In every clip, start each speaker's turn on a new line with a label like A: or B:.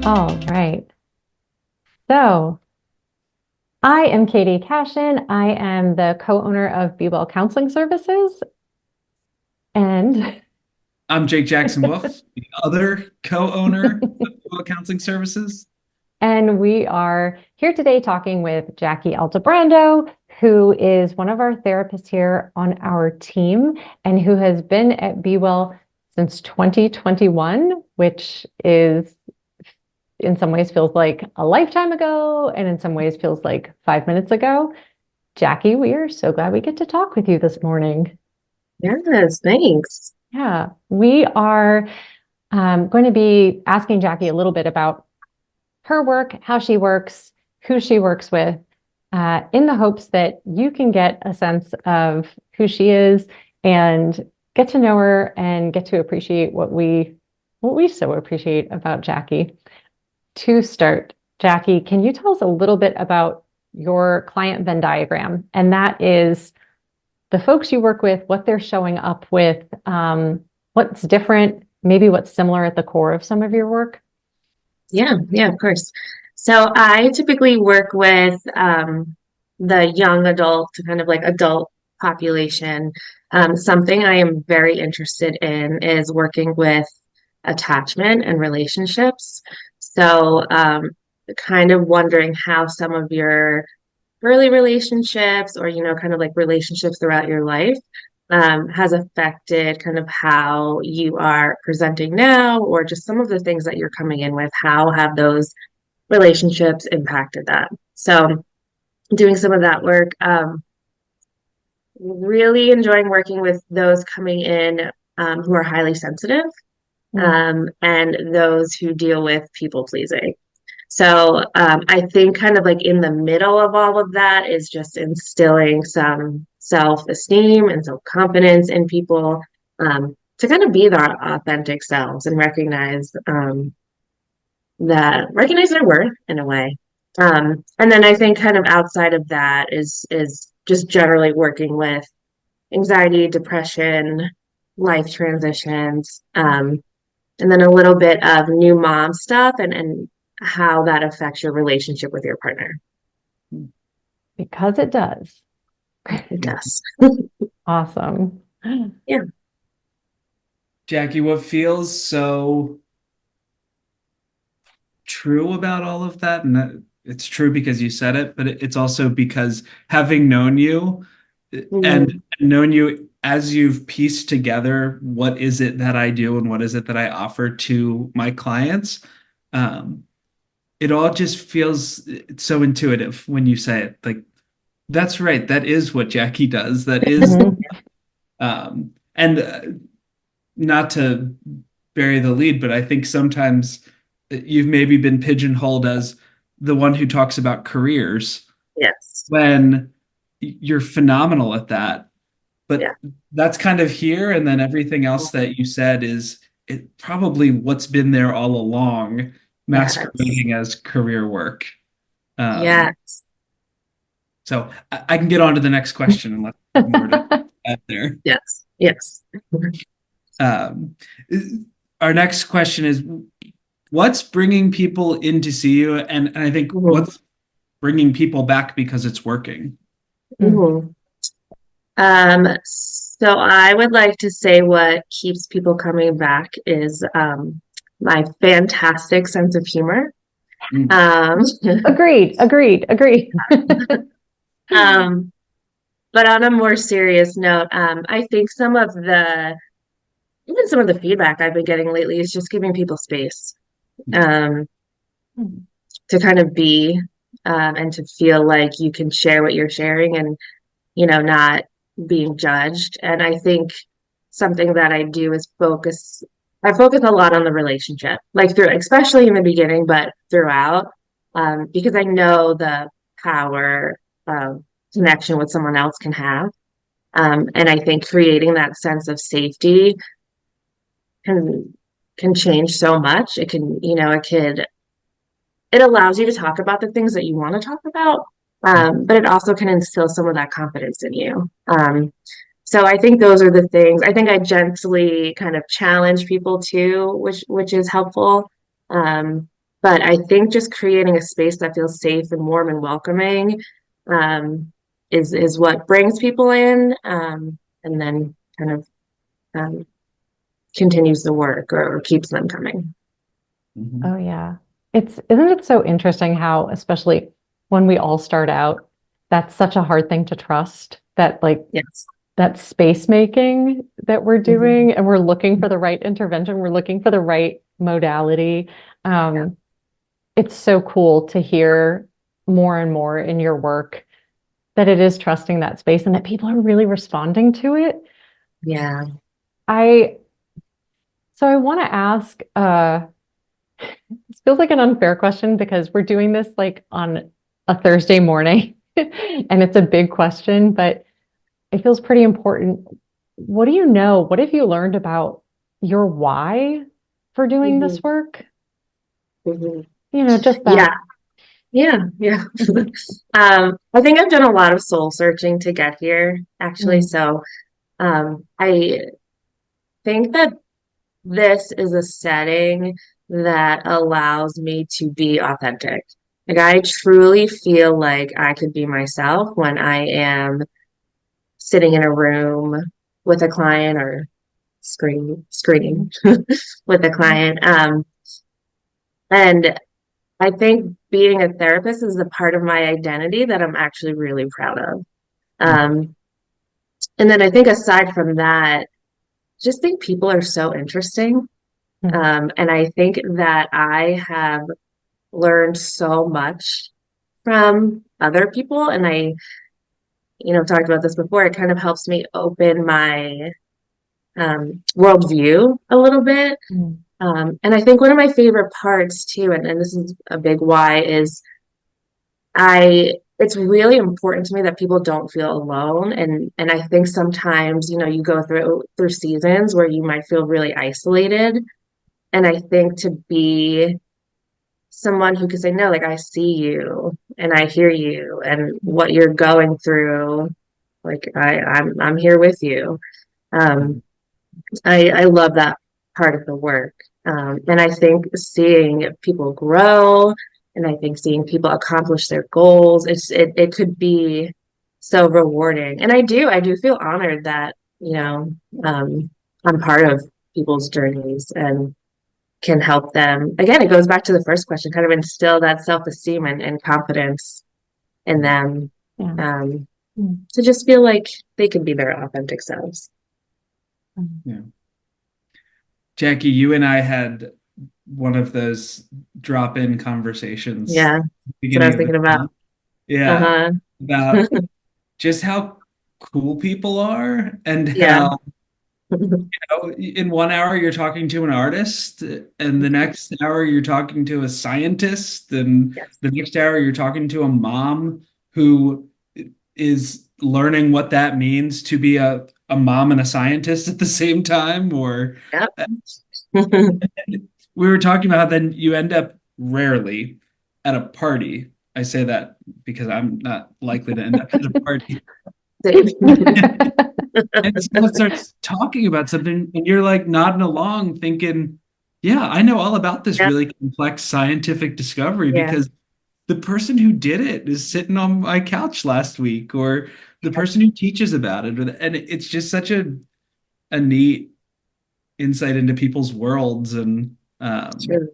A: All right. So I am Katie Cashin. I am the co-owner of Be Well Counseling Services. And
B: I'm Jake Jackson Wolf, the other co-owner of Dual Counseling Services.
A: and we are here today talking with Jackie Altebrando, who is one of our therapists here on our team and who has been at Be Well since 2021, which is in some ways feels like a lifetime ago, and in some ways feels like 5 minutes ago. Jackie, we are so glad we get to talk with you this morning.
C: Yes, thanks.
A: Yeah, we are going to be asking Jackie a little bit about her work, how she works, who she works with, in the hopes that you can get a sense of who she is and get to know her and get to appreciate what we so appreciate about Jackie. To start, Jackie, can you tell us a little bit about your client Venn diagram? And that is the folks you work with, what they're showing up with, what's different, maybe what's similar at the core of some of your work.
C: Yeah, of course. So I typically work with the young adult to kind of like adult population. Something I am very interested in is working with attachment and relationships. So kind of wondering how some of your early relationships or, kind of like relationships throughout your life has affected kind of how you are presenting now, or just some of the things that you're coming in with. How have those relationships impacted that? So, doing some of that work, really enjoying working with those coming in who are highly sensitive and those who deal with people pleasing. So I think kind of like in the middle of all of that is just instilling some self-esteem and self-confidence in people to kind of be their authentic selves and recognize their worth in a way. And then I think kind of outside of that is just generally working with anxiety, depression, life transitions, and then a little bit of new mom stuff and how that affects your relationship with your partner.
A: Because it does.
C: It does.
A: Awesome.
C: Yeah.
B: Jackie, what feels so true about all of that, and it's true because you said it, but it's also because having known you and
C: Mhm.
B: known you as you've pieced together what is it that I do and what is it that I offer to my clients, um, it all just feels so intuitive when you say it. Like, that's right. That is what Jackie does. That is,
A: Mhm.
B: and not to bury the lead, but I think sometimes you've maybe been pigeonholed as the one who talks about careers
C: Yes.
B: when you're phenomenal at that. But
C: Yeah.
B: that's kind of here. And then everything else that you said is it probably what's been there all along,
C: Yes.
B: masquerading as career work. Um,
C: Yes.
B: so I can get on to the next question unless you have more to add there.
C: Yes. Yes.
B: Um, our next question is what's bringing people in to see you? And I think
C: Mhm.
B: what's bringing people back because it's working?
C: Mhm. So I would like to say what keeps people coming back is my fantastic sense of humor.
B: Mm.
C: Um,
A: Agreed, agreed, agreed.
C: um, but on a more serious note, I think even some of the feedback I've been getting lately is just giving people space um, to kind of be and to feel like you can share what you're sharing and, not being judged. And I think something that I do is I focus a lot on the relationship, like through, especially in the beginning, but throughout, because I know the power of connection with someone else can have. And I think creating that sense of safety can can change so much. It allows you to talk about the things that you want to talk about, but it also can instill some of that confidence in you. So I think those are the things. I think I gently kind of challenge people too, which is helpful. Um, But I think just creating a space that feels safe and warm and welcoming is what brings people in, and then kind of um, continues the work or keeps them coming.
A: Oh yeah. Isn't it so interesting how, especially when we all start out, that's such a hard thing to trust that like
C: Yes.
A: that space making that we're
C: Mhm.
A: doing and we're looking for the right intervention, we're looking for the right modality.
C: Yeah.
A: Um, it's so cool to hear more and more in your work that it is trusting that space and that people are really responding to it.
C: Yeah.
A: I so I want to ask, this feels like an unfair question because we're doing this like on a Thursday morning and it's a big question, but it feels pretty important. What do you know? What have you learned about your why for doing this
C: Mhm.
A: work?
C: Mhm.
A: Just
C: Yeah.
A: that.
C: Yeah. Yeah. I think I've done a lot of soul searching to get here, actually.
A: Mm,
C: So I think that this is a setting that allows me to be authentic. Like I truly feel like I could be myself when I am sitting in a room with a client or screening
A: mhm,
C: with a client. And I think being a therapist is a part of my identity that I'm actually really proud of. Um, and then I think aside from that, just think people are so interesting.
A: mhm,
C: And I think that I have learned so much from other people. And talked about this before, it kind of helps me open my worldview a little bit.
A: mhm,
C: And I think one of my favorite parts too, and this is a big why, is it's really important to me that people don't feel alone. And I think sometimes, you go through seasons where you might feel really isolated. And I think to be someone who can say, no, like I see you and I hear you and what you're going through, like I'm here with you. Um, I love that part of the work. And I think seeing people grow and I think seeing people accomplish their goals, it could be so rewarding. And I do feel honored that, um, I'm part of people's journeys and can help them. Again, it goes back to the first question, kind of instill that self-esteem and confidence in them,
A: yeah.
C: um,
A: Mm,
C: to just feel like they can be their authentic selves.
A: mm.
B: Yeah. Jackie, you and I had one of those drop-in conversations
C: Yeah,
B: at the
C: that's what I
B: beginning
C: was
B: of this
C: thinking about.
B: month. Yeah,
C: Uh-huh.
B: about just how cool people are and
C: Yeah.
B: how in 1 hour you're talking to an artist, and the next hour you're talking to a scientist, and
C: Yes.
B: the next hour you're talking to a mom who is learning what that means to be a mom and a scientist at the same time. Or
C: Yep.
B: we were talking about how then you end up rarely at a party. I say that because I'm not likely to end up at a party.
C: Same.
B: And someone starts talking about something, and you're like nodding along, thinking, yeah, I know all about this
C: Yep.
B: really complex scientific discovery
C: Yeah.
B: because the person who did it is sitting on my couch last week, or the person who teaches about it. And it's just such a neat insight into people's worlds. And,
C: True.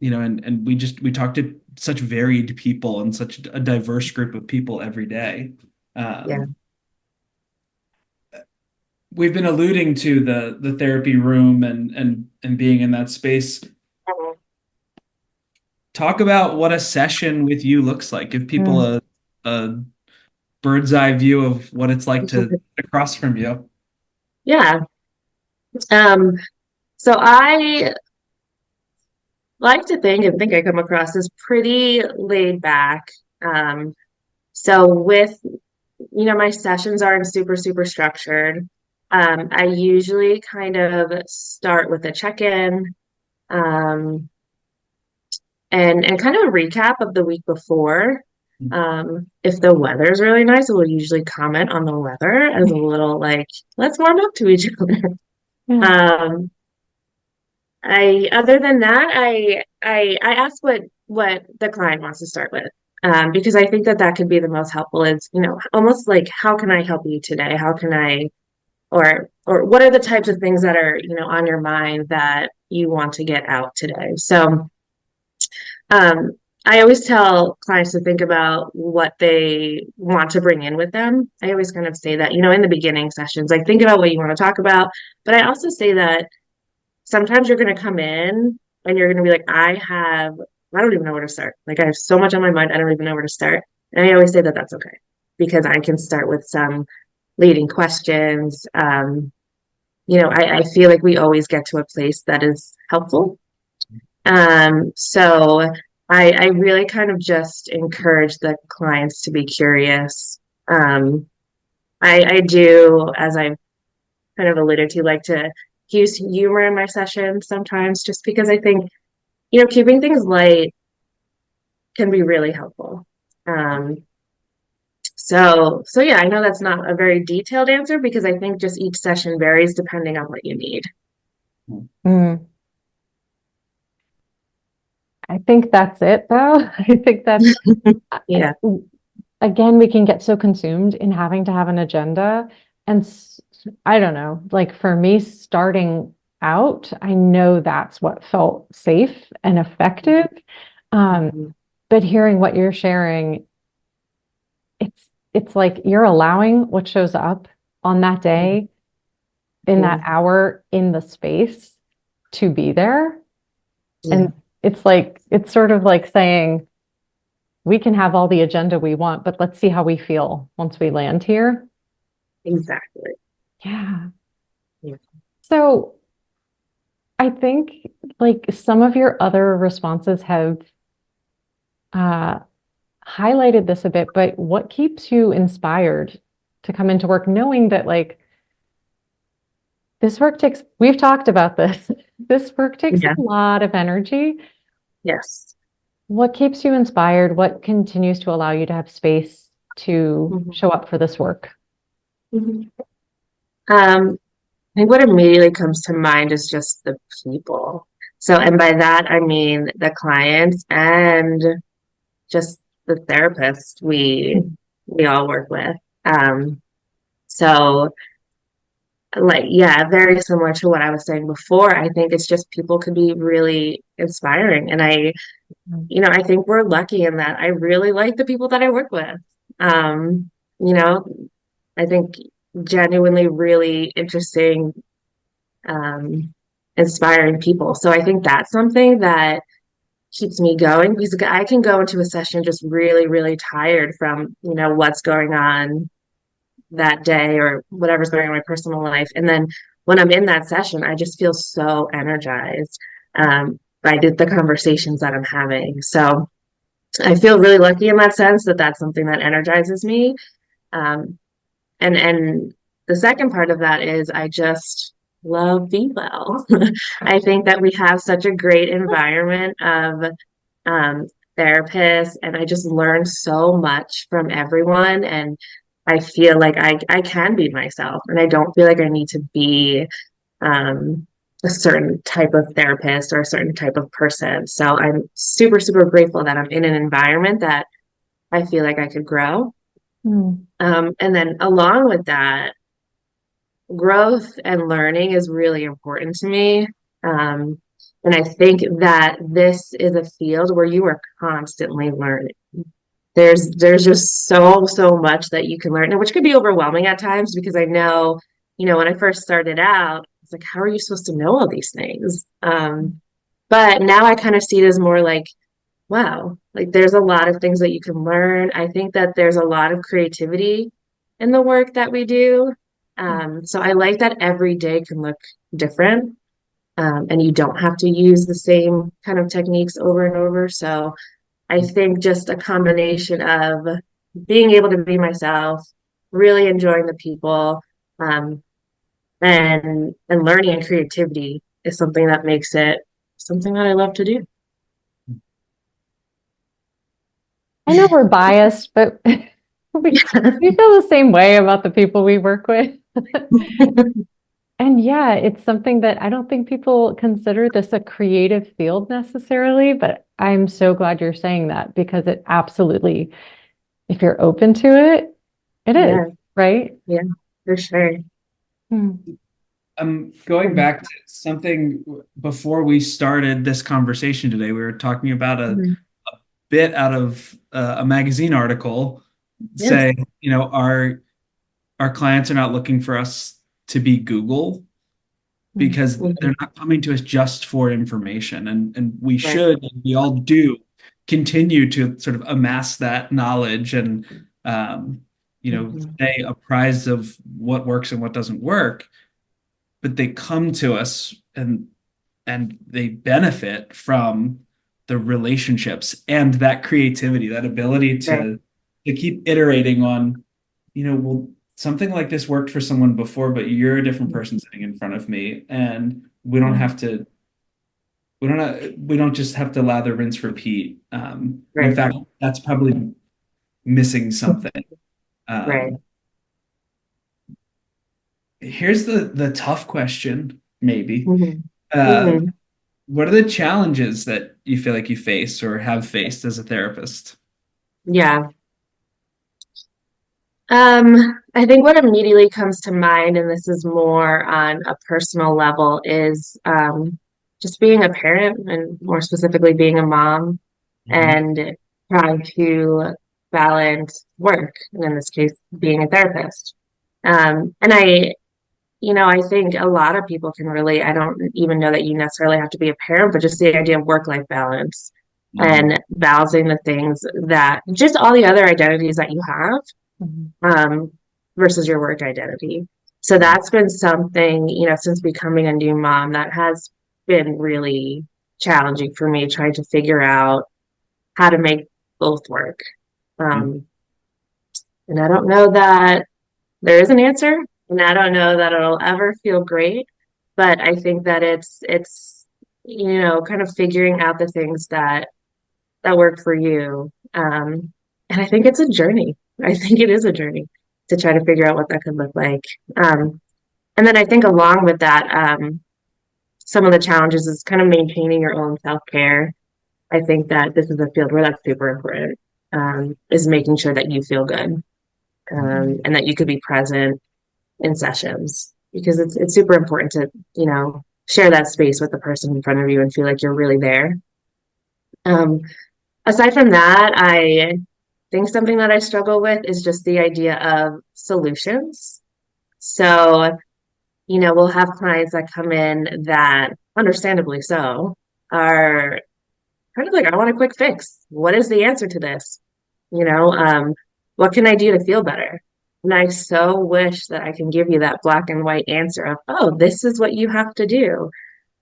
B: and we talk to such varied people and such a diverse group of people every day.
C: Yeah.
B: Um, we've been alluding to the therapy room and being in that space.
C: Mhm.
B: Talk about what a session with you looks like. Give people
A: Mm,
B: a bird's eye view of what it's like to sit across from you.
C: Yeah. Um, so I like to think and think I come across as pretty laid back. Um, so my sessions aren't super, super structured. I usually kind of start with a check-in, um, and kind of a recap of the week before. If the weather's really nice, we'll usually comment on the weather as a little like, let's warm up to each other.
A: yeah.
C: Um, other than that, I ask what the client wants to start with. Because I think that that could be the most helpful is, almost like, how can I help you today? How can I, or what are the types of things that are, on your mind that you want to get out today? So, um, I always tell clients to think about what they want to bring in with them. I always kind of say that, in the beginning sessions, like think about what you want to talk about. But I also say that sometimes you're going to come in and you're going to be like, I don't even know where to start. Like, I have so much on my mind, I don't even know where to start. And I always say that that's okay because I can start with some leading questions. I feel like we always get to a place that is helpful. So I really kind of just encourage the clients to be curious. I do, as I've kind of alluded to, like to use humor in my sessions sometimes, just because I think, keeping things light can be really helpful. Um, so yeah, I know that's not a very detailed answer because I think just each session varies depending on what you need.
A: Mm. I think that's it, though. I think that's,
C: Yeah.
A: again, we can get so consumed in having to have an agenda. And I don't know, like for me, starting out, I know that's what felt safe and effective.
C: Mhm.
A: But hearing what you're sharing, it's like you're allowing what shows up on that day, in that
C: Mhm.
A: hour, in the space to be there.
C: Yeah,
A: And it's sort of like saying, we can have all the agenda we want, but let's see how we feel once we land here.
C: exactly.
A: Yeah.
C: Yeah.
A: So I think like some of your other responses have uh, highlighted this a bit, but what keeps you inspired to come into work knowing that like this work takes, we've talked about this, this work takes
C: Yeah.
A: a lot of energy.
C: Yes.
A: What keeps you inspired? What continues to allow you to have space to
C: Mhm.
A: show up for this work?
C: Mhm. I think what immediately comes to mind is just the people. So, and by that I mean the clients and just the therapists we all work with. Um, so like, yeah, very similar to what I was saying before. I think it's just people could be really inspiring. And I think we're lucky in that I really like the people that I work with. Um, you know, I think genuinely really interesting, um, inspiring people. So I think that's something that keeps me going because I can go into a session just really, really tired from, what's going on that day or whatever's going on in my personal life. And then when I'm in that session, I just feel so energized, by the conversations that I'm having. So I feel really lucky in that sense that that's something that energizes me. Um, and the second part of that is I just love Be Well. I think that we have such a great environment of, um, therapists, and I just learn so much from everyone. And I feel like I can be myself, and I don't feel like I need to be, um, a certain type of therapist or a certain type of person. So I'm super, super grateful that I'm in an environment that I feel like I could grow.
A: Mm.
C: And then along with that, growth and learning is really important to me. Um, and I think that this is a field where you are constantly learning. There's just so much that you can learn, and which could be overwhelming at times because I know, when I first started out, it's like, how are you supposed to know all these things? But now I kind of see it as more like, wow, like there's a lot of things that you can learn. I think that there's a lot of creativity in the work that we do. So I like that every day can look different, and you don't have to use the same kind of techniques over and over. So I think just a combination of being able to be myself, really enjoying the people, um, and learning and creativity is something that makes it something that I love to do.
A: I know we're biased, but we feel the same way about the people we work with. And yeah, it's something that I don't think people consider this a creative field necessarily, but I'm so glad you're saying that because it absolutely, if you're open to it, it is,
C: Yeah,
A: right?
C: yeah, for sure.
A: Hmm.
B: I'm going back to something before we started this conversation today. We were talking about a
C: Mhm.
B: bit out of a magazine article
C: Yes.
B: saying, our clients are not looking for us to be Google because they're
C: Mhm.
B: not coming to us just for information. And we
C: Right.
B: should, and we all do, continue to sort of amass that knowledge and,
C: Mhm.
B: stay apprised of what works and what doesn't work. But they come to us and they benefit from the relationships and that creativity, that ability
C: Right.
B: to keep iterating on, well, something like this worked for someone before, but you're a different person sitting in front of me, and we don't just have to lather, rinse, repeat. And in
C: Right.
B: fact, that's probably missing something.
C: Right.
B: Um, Here's the tough question, maybe.
C: Mhm.
B: Uh,
C: Mhm.
B: what are the challenges that you feel like you face or have faced as a therapist?
C: Yeah. I think what immediately comes to mind, and this is more on a personal level, is just being a parent and more specifically being a mom
B: Mhm.
C: and trying to balance work, and in this case, being a therapist. And I think a lot of people can relate. I don't even know that you necessarily have to be a parent, but just the idea of work-life balance
B: Mhm.
C: and balancing the things that just all the other identities that you have
A: Mhm.
C: um, versus your work identity. So
B: Mhm.
C: that's been something, since becoming a new mom, that has been really challenging for me, trying to figure out how to make both work. Um, and I don't know that there is an answer, and I don't know that it'll ever feel great, but I think that it's kind of figuring out the things that work for you. And I think it's a journey. I think it is a journey to try to figure out what that could look like. Um, and then I think along with that, some of the challenges is kind of maintaining your own self-care. I think that this is a field where that's super important, is making sure that you feel good, and that you could be present in sessions because it's super important to, share that space with the person in front of you and feel like you're really there. Um, Aside from that, I think something that I struggle with is just the idea of solutions. So, we'll have clients that come in that, understandably so, are kind of like, I want a quick fix. What is the answer to this? You know, um, what can I do to feel better? And I so wish that I can give you that black and white answer of, oh, this is what you have to do.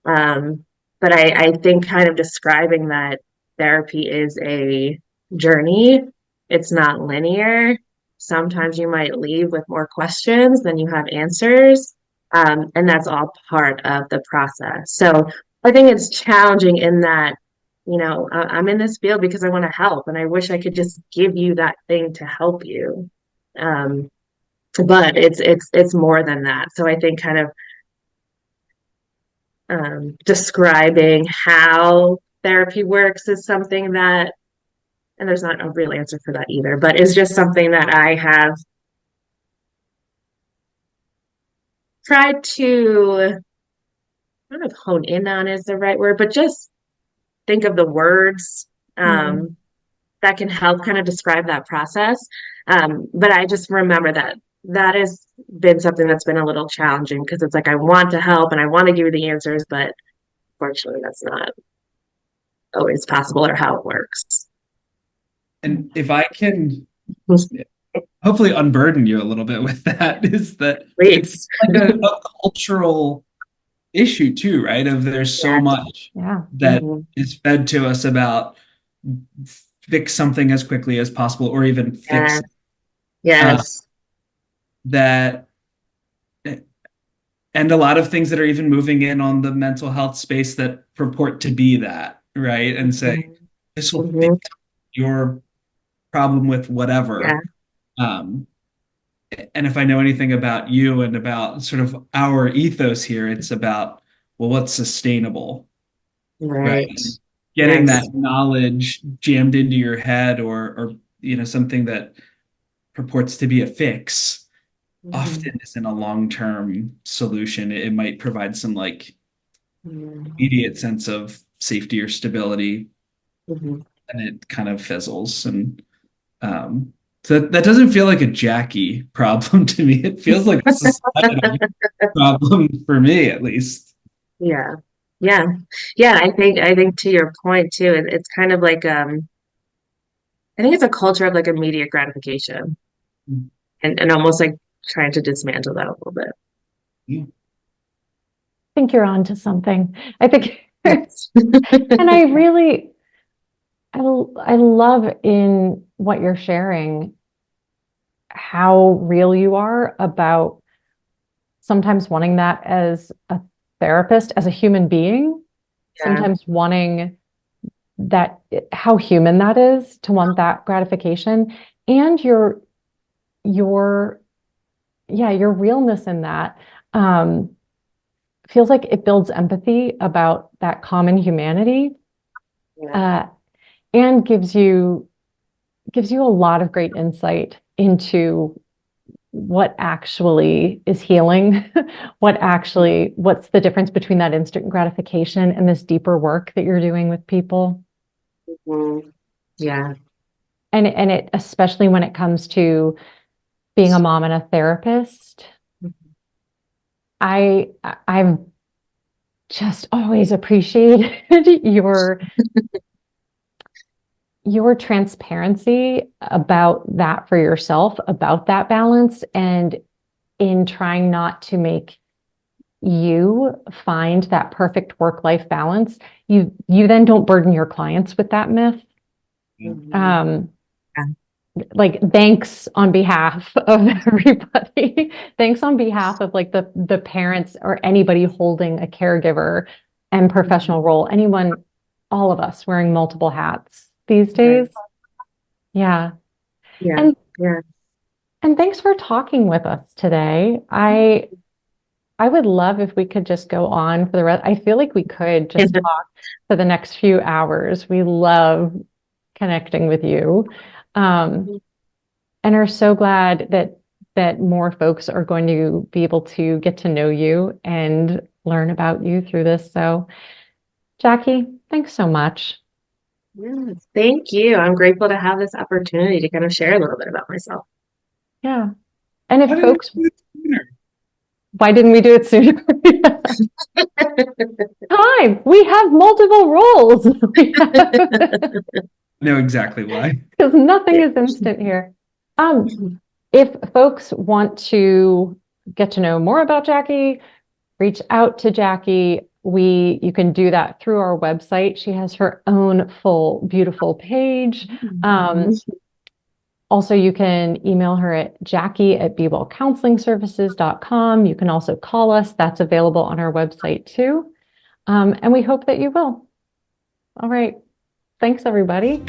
C: Um, but I think kind of describing that therapy is a journey. It's not linear. Sometimes you might leave with more questions than you have answers. And that's all part of the process. So I think it's challenging in that, I'm in this field because I want to help, and I wish I could just give you that thing to help you. Um, but it's more than that. So I think kind of describing how therapy works is something that, and there's not a real answer for that either, but it's just something that I have tried to, I don't know if hone in on is the right word, but just think of the words
A: Mhm.
C: um, that can help kind of describe that process. But I just remember that that has been something that's been a little challenging because it's like I want to help and I want to give you the answers, but fortunately, that's not always possible or how it works.
B: And if I can hopefully unburden you a little bit with that, is that it's
C: Please.
B: like a cultural issue too, right? Of there's so
C: Yes.
B: much
A: Yeah.
B: that
C: Mhm.
B: is fed to us about fix something as quickly as possible, or even fix
C: Yes. Yes.
B: that, and a lot of things that are even moving in on the mental health space that purport to be that, right? And say this will fix
C: Mm-hmm.
B: your problem with
C: Yeah.
B: whatever. Um, And if I know anything about you and about sort of our ethos here, it's about, well, what's sustainable, right?
C: Right.
B: Getting that
C: Yes.
B: knowledge jammed into your head, or something that purports to be a fix
C: Mhm.
B: often isn't a long-term solution. It might provide some like
C: Mhm.
B: immediate sense of safety or stability,
C: Mhm.
B: and it kind of fizzles. And so that doesn't feel like a Jackie problem to me. It feels like a society problem for me, at least.
C: Yeah. Yeah. Yeah. I think to your point too, it's kind of like I think it's a culture of like immediate gratification and almost like trying to dismantle that a little bit.
B: Yeah.
A: I think you're on to something. I think, and
C: Yes.
A: I really, I love in what you're sharing how real you are about sometimes wanting that as a therapist, as a human being,
C: Yeah.
A: sometimes wanting that, how human that is to want that gratification, and your yeah, your realness in that um feels like it builds empathy about that common humanity,
C: Yeah.
A: uh and gives you a lot of great insight into what actually is healing, what's the difference between that instant gratification and this deeper work that you're doing with people.
C: Mhm. Yeah.
A: And it, especially when it comes to being a mom and a therapist, I've just always appreciated your transparency about that for yourself, about that balance, and in trying not to make you find that perfect work-life balance, you then don't burden your clients with that myth.
C: Mhm.
A: Um,
C: Yeah.
A: like thanks on behalf of everybody. Thanks on behalf of like the parents or anybody holding a caregiver and
C: Mhm.
A: professional role, anyone, all of us wearing multiple hats these
C: Right.
A: days. Yeah.
C: Yeah.
A: And
C: Yeah.
A: and thanks for talking with us today. I would love if we could just go on for the rest. I feel like we could just talk for the next few hours. We love connecting with you. Um, and are so glad that more folks are going to be able to get to know you and learn about you through this. So, Jackie, thanks so much.
C: Yes, thank you. I'm grateful to have this opportunity to kind of share a little bit about myself.
A: Yeah. And
B: Why
A: if
B: didn't
A: folks,
B: we do it sooner?
A: why didn't we do it sooner? Time. We have multiple roles.
B: I know exactly why.
A: Because nothing is instant here. Um, if folks want to get to know more about Jackie, reach out to Jackie. You can do that through our website. She has her own full, beautiful page. Also, you can email her at jackie@bewellcounselingservices.com. You can also call us. That's available on our website too. And we hope that you will. All right. Thanks, everybody.